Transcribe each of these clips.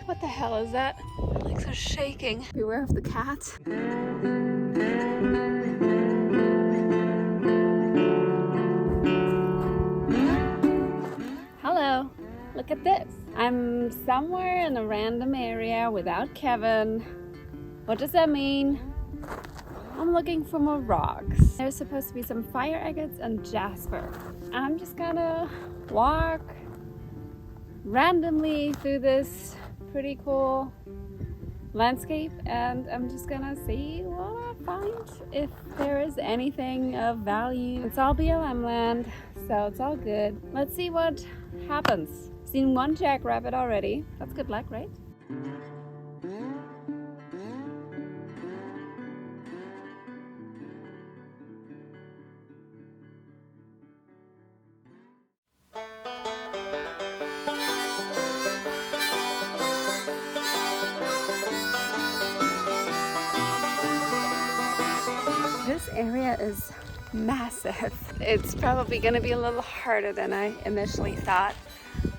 What the hell is that? My legs are shaking. Beware of the cat. Hello, look at this. I'm somewhere in a random area without Kevin. What does that mean? I'm looking for more rocks. There's supposed to be some fire agates and jasper. I'm just gonna walk randomly through this pretty cool landscape, and I'm just gonna see what I find, if there is anything of value. It's all BLM land, so it's all good. Let's see what happens. Seen one jackrabbit already. That's good luck, right? This area is massive. It's probably gonna be a little harder than I initially thought,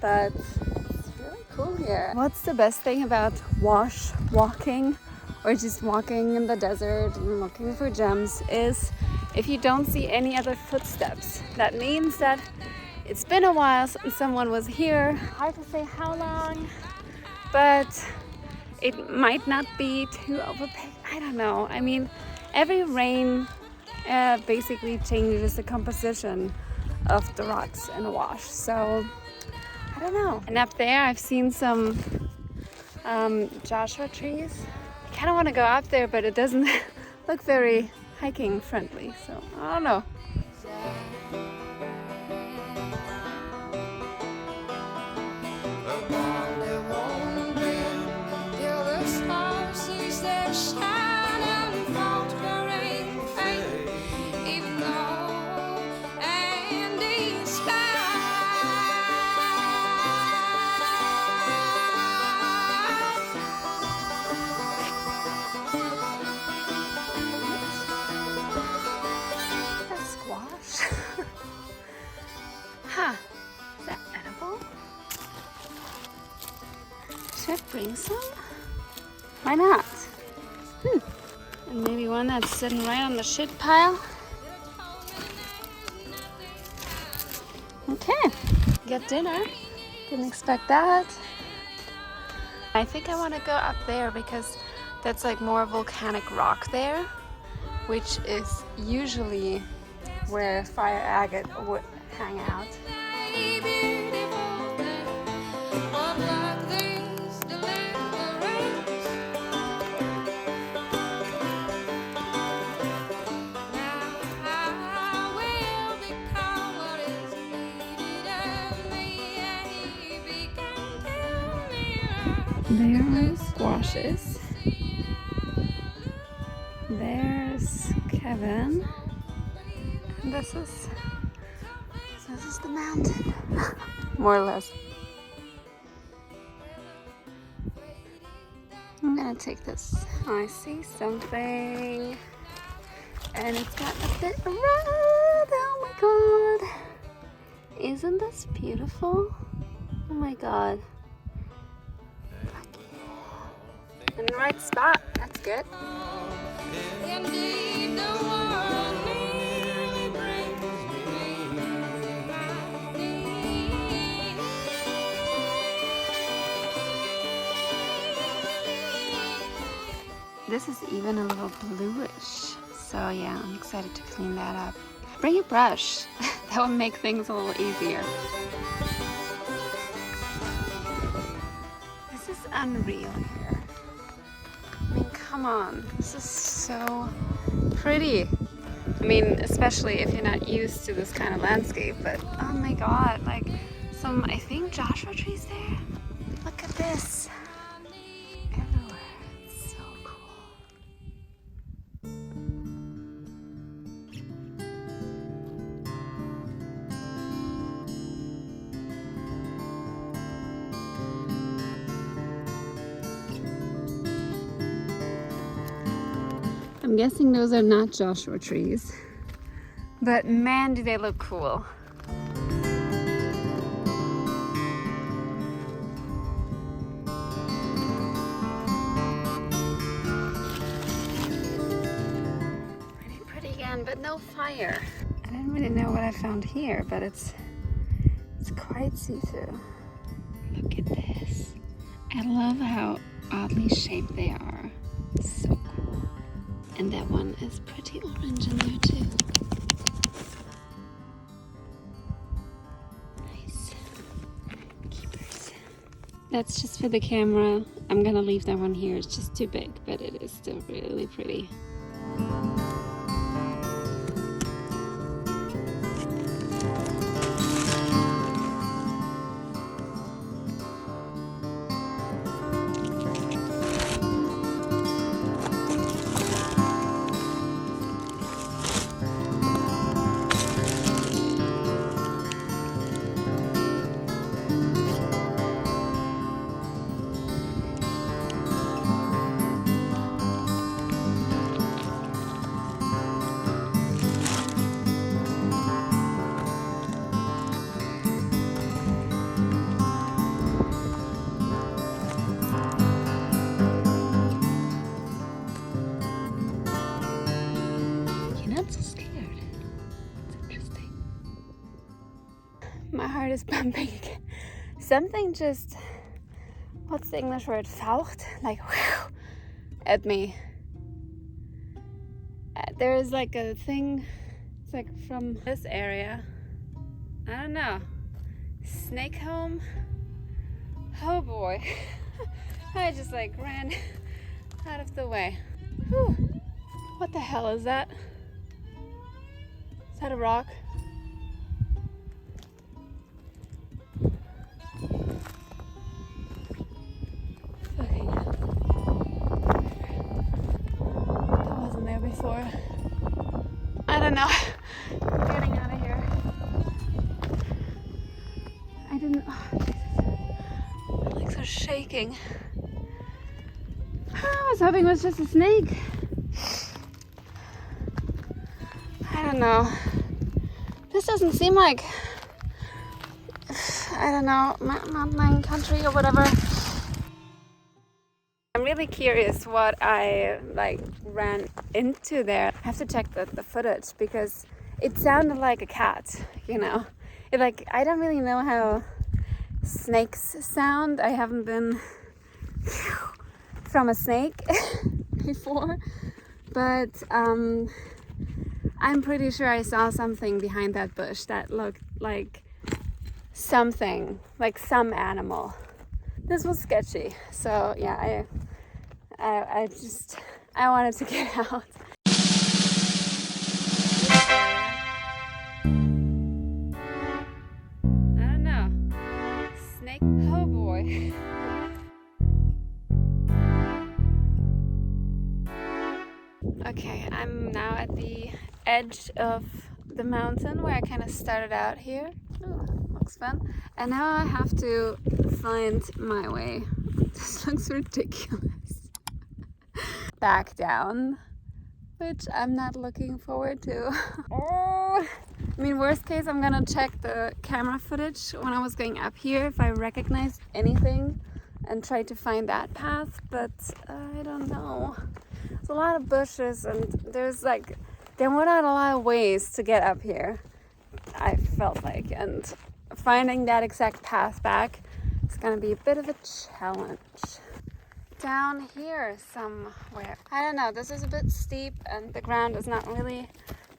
but it's really cool here. What's the best thing about walking or just walking in the desert and looking for gems is if you don't see any other footsteps. That means that it's been a while since someone was here. Hard to say how long, but it might not be too overpaid. I don't know. I mean, every rain basically changes the composition of the rocks in a wash. So, I don't know. And up there, I've seen some Joshua trees. I kind of want to go up there, but it doesn't look very hiking friendly. So, I don't know. Should I bring some? Why not? And maybe one that's sitting right on the shit pile. Okay, get dinner. Didn't expect that. I think I want to go up there because that's like more volcanic rock there, which is usually where fire agate would hang out. There are squashes. There's Kevin. And this is the mountain. More or less. I'm gonna take this. I see something. And it's got a bit of red. Oh my god. Isn't this beautiful? Oh my god. In the right spot. That's good. This is even a little bluish. So yeah, I'm excited to clean that up. Bring a brush. That will make things a little easier. This is unreal here. I mean, come on. This is so pretty. I mean, especially if you're not used to this kind of landscape, but oh my god, like some, I think, Joshua trees there. Look at this. Everywhere. It's so cool. I'm guessing those are not Joshua trees, but man, do they look cool. no fire. I didn't really know what I found here, but it's quite see-through. Look at this. I love how oddly shaped they are. So cool. And that one is pretty orange in there too. Nice. Keepers. That's just for the camera. I'm gonna leave that one here. It's just too big, but it is still really pretty. My heart is pumping. Something just, what's the English word? Faucht? Like, whew, at me. There is like a thing, it's like from this area. I don't know. Snake home? Oh boy. I just like ran out of the way. Whew. What the hell is that? Is that a rock? Before. I don't know. I'm getting out of here. I didn't. Oh, Jesus. My legs are shaking. I was hoping it was just a snake. I don't know. This doesn't seem like, I don't know, mountain country or whatever. I'm really curious what I ran into there. I have to check the footage because it sounded like a cat, you know. I don't really know how snakes sound. I haven't been from a snake before, but I'm pretty sure I saw something behind that bush that looked like something, like some animal. This was sketchy, so yeah, I wanted to get out. I don't know. Snake, oh boy. Okay, I'm now at the edge of the mountain where I kind of started out here. Ooh, looks fun. And now I have to find my way. This looks ridiculous. Back down, which I'm not looking forward to. Oh, I mean, worst case, I'm gonna check the camera footage when I was going up here if I recognized anything and try to find that path, but I don't know. There's a lot of bushes and there were not a lot of ways to get up here, I felt like, and finding that exact path back is gonna be a bit of a challenge. Down here somewhere. I don't know, this is a bit steep and the ground is not really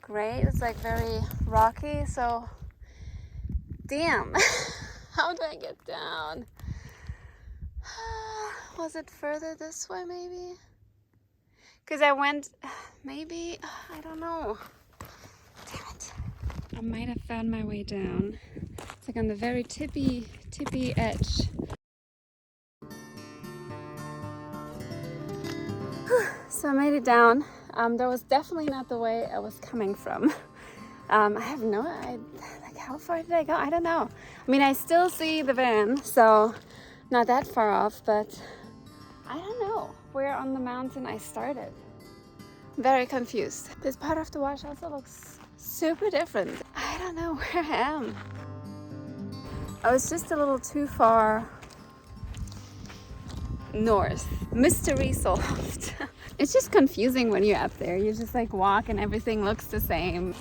great. It's like very rocky, so damn. How do I get down? Was it further this way maybe? Because I went, maybe, I don't know. Damn it. I might have found my way down. It's like on the very tippy edge. So I made it down. That was definitely not the way I was coming from. I have no idea, how far did I go? I don't know. I mean, I still see the van, so not that far off, but I don't know where on the mountain I started. I'm very confused. This part of the wash also looks super different. I don't know where I am. I was just a little too far north. Mystery solved. It's just confusing when you're up there. You just like walk and everything looks the same.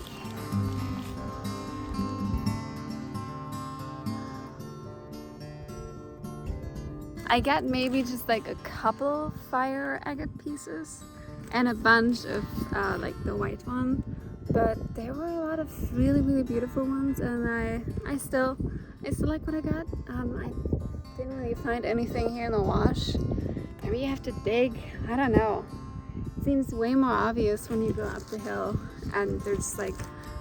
I got maybe just like a couple fire agate pieces and a bunch of like the white one, but there were a lot of really beautiful ones, and I still like what I got. I didn't really find anything here in the wash. Maybe you have to dig, I don't know. It seems way more obvious when you go up the hill and they're just like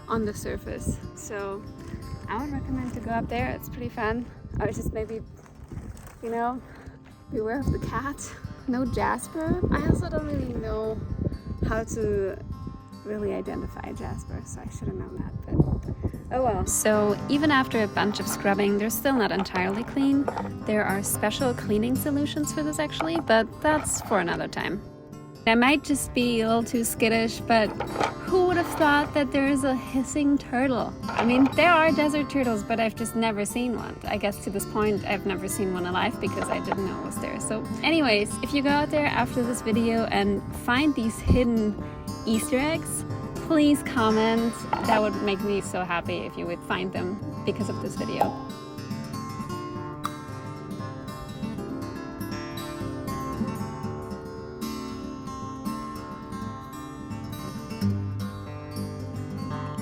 on the surface. So I would recommend to go up there. It's pretty fun. Or just maybe, you know, beware of the cat. No jasper. I also don't really know how to really identify jasper, so I should have known that, but oh well. So even after a bunch of scrubbing, they're still not entirely clean. There are special cleaning solutions for this actually, but that's for another time. I might just be a little too skittish, but who would have thought that there is a hissing turtle? I mean, there are desert turtles, but I've just never seen one. I guess to this point, I've never seen one alive because I didn't know it was there. So anyways, if you go out there after this video and find these hidden Easter eggs, please comment. That would make me so happy if you would find them because of this video.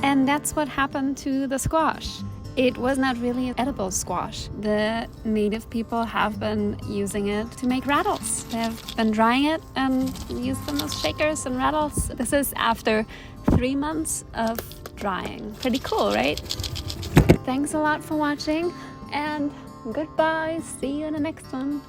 And that's what happened to the squash. It was not really an edible squash. The native people have been using it to make rattles. They have been drying it and used them as shakers and rattles. This is after 3 months of drying. Pretty cool, right? Thanks a lot for watching, and goodbye. See you in the next one.